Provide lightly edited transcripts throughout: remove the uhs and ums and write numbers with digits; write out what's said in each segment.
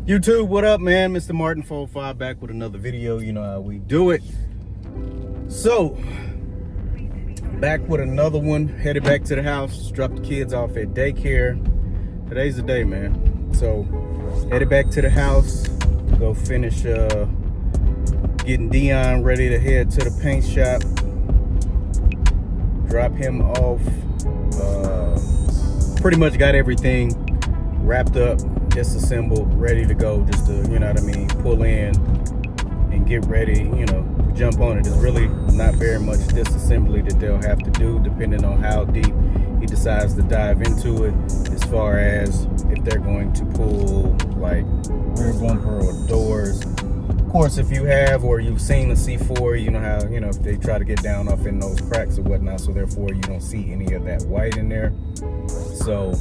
YouTube, what up, man? Mr. Martin 45 back with another video. You know how we do it. So, back with another one. Headed back to the house. Dropped the kids off at daycare. Today's the day, man. So, headed back to the house. Go finish getting Deion ready to head to the paint shop. Drop him off. Pretty much got everything wrapped up, disassembled, ready to go, just to, you know what I mean, pull in and get ready, you know, jump on it. There's really not very much disassembly that they'll have to do, depending on how deep he decides to dive into it, as far as if they're going to pull like rear bumper or doors. Of course, if you have or you've seen the C4, you know how, you know, if they try to get down off in those cracks or whatnot, so therefore you don't see any of that white in there. So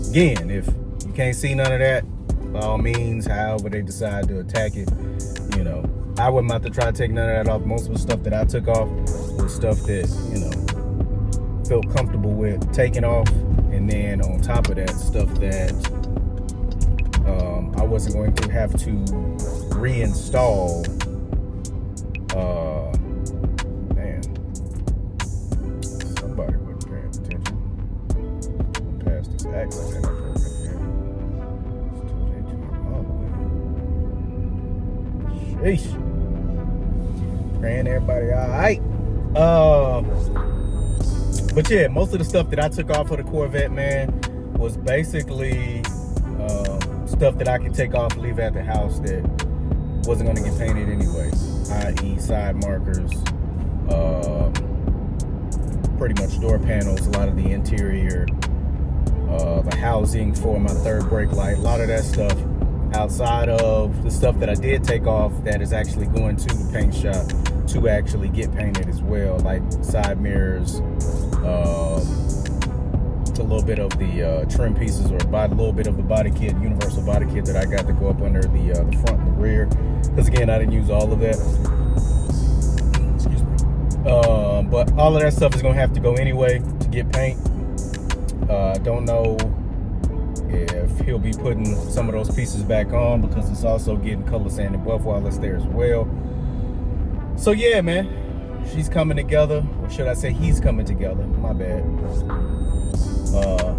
again, if you can't see none of that, by all means, however they decide to attack it, you know, I wouldn't have to try to take none of that off. Most of the stuff that I took off was stuff that, you know, felt comfortable with taking off. And then on top of that, stuff that I wasn't going to have to reinstall. Man, somebody wasn't paying attention. Past this accident up over here. Sheesh. Praying everybody all right. But yeah, most of the stuff that I took off of the Corvette, man, was basically stuff that I could take off and leave at the house that wasn't going to get painted anyway, i.e. side markers, pretty much door panels, a lot of the interior, the housing for my third brake light, a lot of that stuff, outside of the stuff that I did take off that is actually going to the paint shop to actually get painted as well, like side mirrors, a little bit of the trim pieces, or a little bit of the body kit, universal body kit that I got to go up under the front and the rear, because again, I didn't use all of that. Excuse me. But all of that stuff is going to have to go anyway to get paint. I don't know if he'll be putting some of those pieces back on, because it's also getting color sanded buff while it's there as well. So yeah, man, she's coming together, or should I say he's coming together, my bad.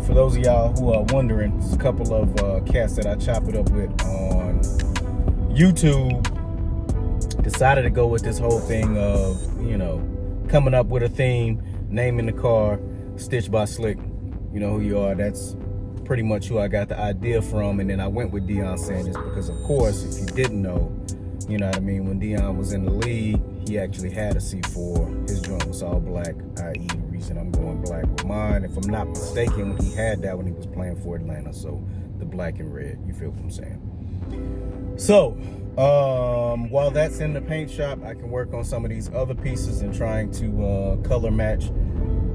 For those of y'all who are wondering, there's a couple of cats that I chop it up with on YouTube. Decided to go with this whole thing of, you know, coming up with a theme, naming the car Stitch by Slick. You know who you are. That's pretty much who I got the idea from. And then I went with Deion Sanders because, of course, if you didn't know, you know what I mean, when Deion was in the league, he actually had a C4. His joint was all black, i.e. the reason I'm going black with mine. If I'm not mistaken, he had that when he was playing for Atlanta. So the black and red, you feel what I'm saying? So while that's in the paint shop, I can work on some of these other pieces and trying to color match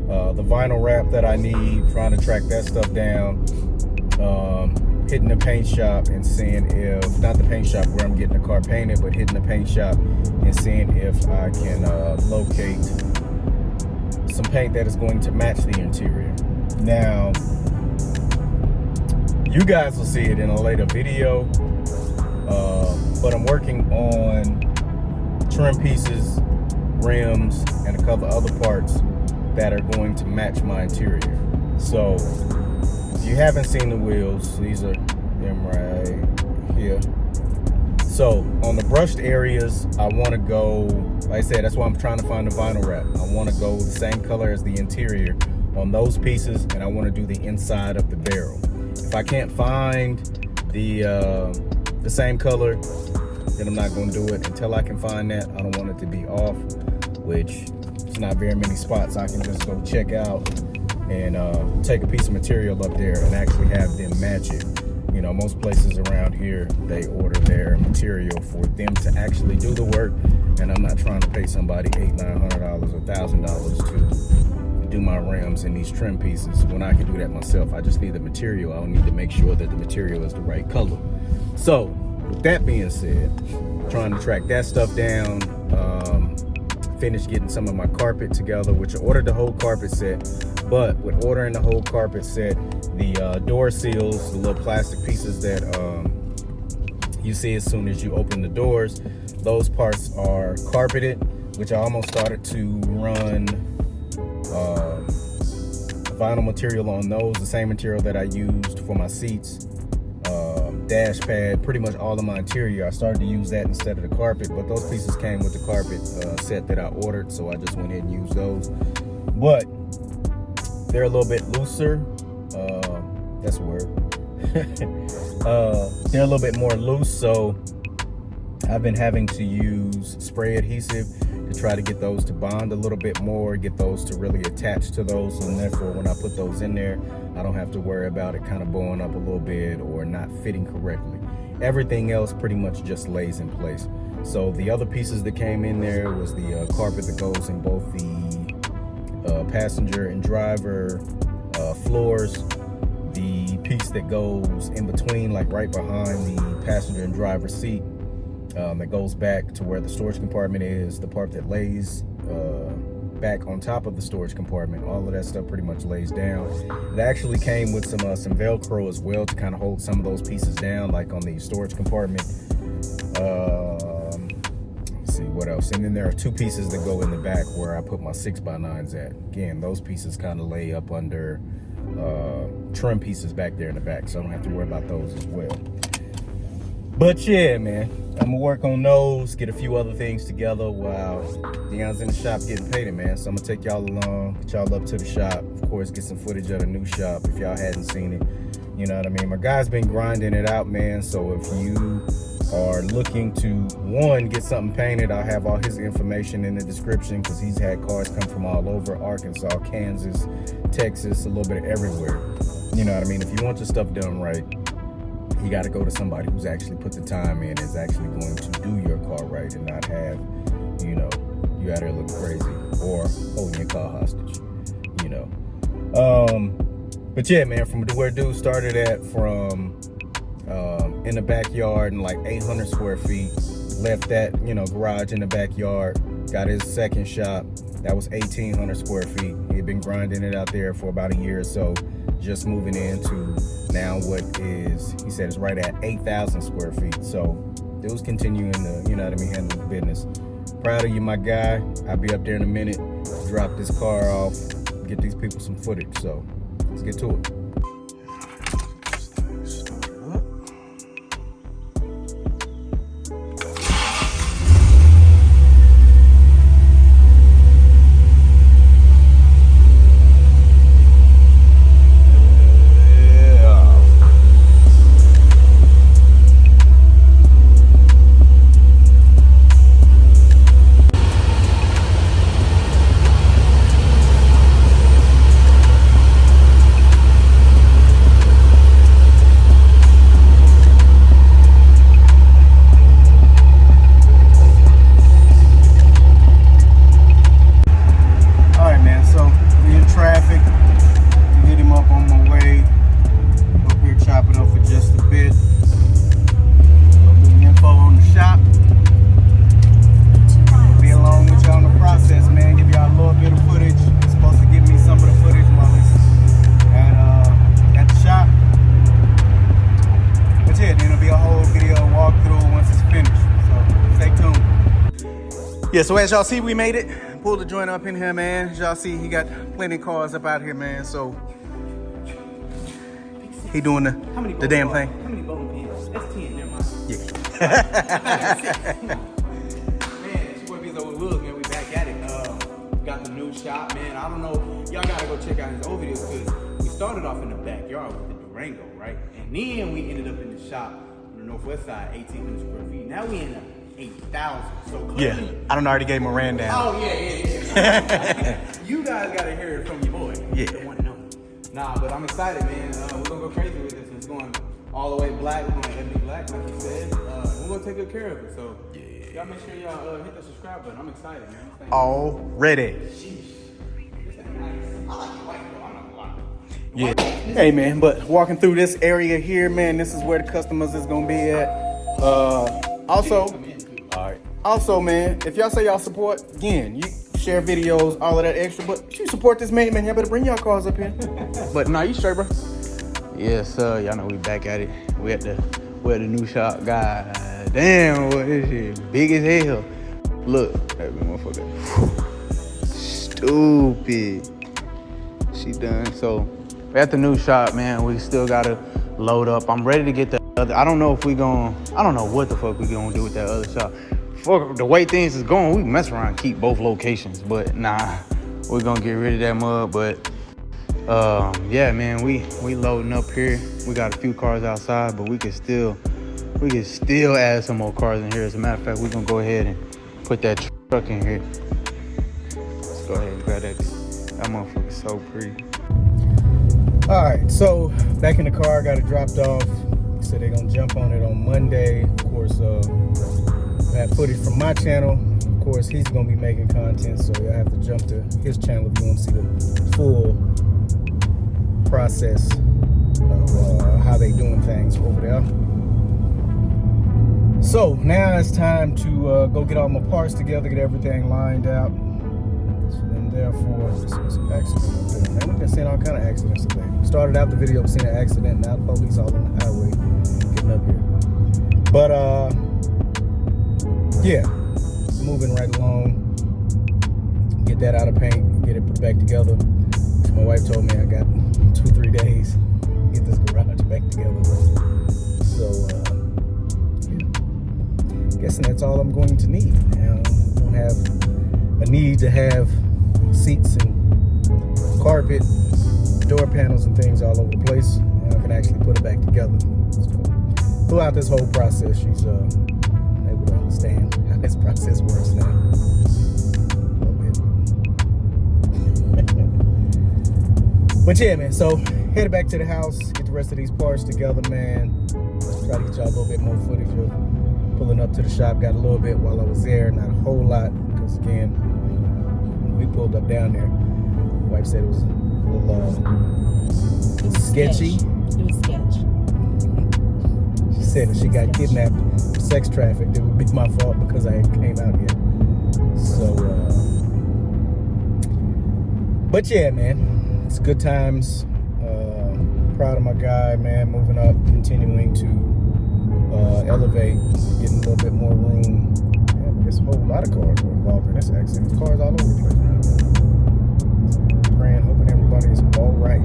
the vinyl wrap that I need, trying to track that stuff down, hitting the paint shop and seeing if, not the paint shop where I'm getting the car painted, but hitting the paint shop and seeing if I can locate some paint that is going to match the interior. Now, you guys will see it in a later video, but I'm working on trim pieces, rims, and a couple other parts that are going to match my interior. So if you haven't seen the wheels, these are them right here. So on the brushed areas, I want to go, like I said, that's why I'm trying to find the vinyl wrap. I want to go the same color as the interior on those pieces, and I want to do the inside of the barrel. If I can't find the same color, then I'm not going to do it until I can find that. I don't want it to be off, which it's not very many spots I can just go check out and take a piece of material up there and actually have them match it. You know, most places around here, they order their material for them to actually do the work, and I'm not trying to pay somebody $800, $900, or $1,000 to do my rims and these trim pieces when I can do that myself. I just need the material. I need to make sure that the material is the right color. So with that being said, trying to track that stuff down, finished getting some of my carpet together, which I ordered the whole carpet set. But with ordering the whole carpet set, the door seals, the little plastic pieces that you see as soon as you open the doors. Those parts are carpeted, which I almost started to run vinyl material on those, the same material that I used for my seats, dash pad, pretty much all of my interior. I started to use that instead of the carpet, but those pieces came with the carpet set that I ordered, so I just went ahead and used those. But they're a little bit looser. That's a word. They're a little bit more loose, so I've been having to use spray adhesive to try to get those to bond a little bit more, get those to really attach to those, and therefore when I put those in there, I don't have to worry about it kind of bowing up a little bit or not fitting correctly. Everything else pretty much just lays in place. So the other pieces that came in there was the carpet that goes in both the passenger and driver floors, the piece that goes in between, like right behind the passenger and driver seat, that goes back to where the storage compartment is, the part that lays back on top of the storage compartment. All of that stuff pretty much lays down. It actually came with some Velcro as well to kind of hold some of those pieces down, like on the storage compartment. Let's see what else. And then there are two pieces that go in the back where I put my 6x9s at. Again, those pieces kind of lay up under trim pieces back there in the back, so I don't have to worry about those as well. But yeah, man, I'm gonna work on those, get a few other things together while Deion's in the shop getting painted, man. So I'm gonna take y'all along, get y'all up to the shop, of course, get some footage of the new shop if y'all hadn't seen it. You know what I mean? My guy's been grinding it out, man. So if you are looking to, one, get something painted, I'll have all his information in the description, because he's had cars come from all over Arkansas, Kansas, Texas, a little bit of everywhere. You know what I mean? If you want your stuff done right, you got to go to somebody who's actually put the time in, is actually going to do your car right, and not have, you know, you out there looking crazy or holding your car hostage, you know. But yeah, man, from where dude started at, from in the backyard and like 800 square feet, left that, you know, garage in the backyard, got his second shop, that was 1,800 square feet. He had been grinding it out there for about a year or so, just moving into now what is, he said, is right at 8,000 square feet. So dude's continuing to, you know what I mean, handle the business. Proud of you, my guy. I'll be up there in a minute, drop this car off, get these people some footage. So let's get to it. Yeah, so as y'all see, we made it. Pulled the joint up in here, man. As y'all see, he got plenty of cars up out here, man. So he doing the damn thing. How many bowling pins? That's 10, never mind. Yeah. Man, it's your boy Beats Over Wheels, man. We back at it. Got the new shop, man. I don't know. Y'all gotta go check out his old videos, because we started off in the backyard with the Durango, right? And then we ended up in the shop on the northwest side, 1,800 square feet. Now we in the 8,000. So clearly, Yeah, I done already gave him a rundown. Oh yeah. You guys gotta hear it from your boy. Yeah. The one and only. Nah, but I'm excited, man. We're gonna go crazy with this. It's going all the way black. We're going ebony black, like you said. We're gonna take good care of it. So yeah, y'all make sure y'all hit the subscribe button. I'm excited, man. Already. Sheesh. This ain't nice. I like the white though. I'm not gonna lie. Yeah. Hey, man, but walking through this area here, man, this is where the customers is gonna be at. Also, man, if y'all say y'all support, again, you share videos, all of that extra, but you support this man, y'all better bring y'all cars up here. But nah, you straight, bro. Yes, y'all know we back at it. We at the Well, the new shop, god damn, boy, this shit big as hell. Look, that motherfucker. Stupid. She done. So, at the new shop, man, we still gotta load up. I'm ready to get the other. I don't know what the fuck we gonna do with that other shop. For the way things is going, we mess around and keep both locations. But nah, we're gonna get rid of that mud. But yeah, man, we loading up here. We got a few cars outside, but we can still add some more cars in here. As a matter of fact, we're gonna go ahead and put that truck in here. Let's go ahead and grab that. That motherfucker's so pretty. All right, so back in the car, got it dropped off. So they're gonna jump on it on Monday. Of course, I have footage from my channel. Of course, he's gonna be making content, so you'll have to jump to his channel if you want to see the full process of how they doing things over there. So now it's time to go get all my parts together, get everything lined out. And therefore, this is an accident up there. Man, we've been seeing all kind of accidents today. Started out the video with seeing an accident, now the police all on the highway getting up here. But yeah, moving right along. Get that out of paint, get it put back together. My wife told me I got 2-3 days to get this garage back together. So yeah, guessing that's all I'm going to need. Now, I don't have a need to have seats and carpet, door panels and things all over the place. And I can actually put it back together. So, throughout this whole process, she's able to understand how this process works now. A little bit. But yeah, man, so headed back to the house, get the rest of these parts together, man. Try to get y'all a little bit more footage of pulling up to the shop. Got a little bit while I was there, not a whole lot, because again, we pulled up down there. My wife said it was a little sketchy. It was sketch. She said if she got kidnapped, sex trafficked, it would be my fault because I came out here. So, but yeah, man, it's good times. Proud of my guy, man, moving up, continuing to elevate, getting a little bit more room. Man, there's a whole lot of cars were involved in this accident. There's cars all over the place, man. Praying, hoping everybody is all right.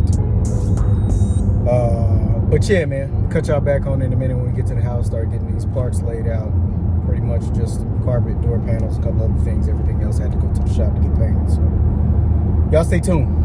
But yeah, man, cut y'all back on in a minute when we get to the house, start getting these parts laid out. Pretty much just carpet, door panels, a couple other things. Everything else had to go to the shop to get painted. So y'all stay tuned.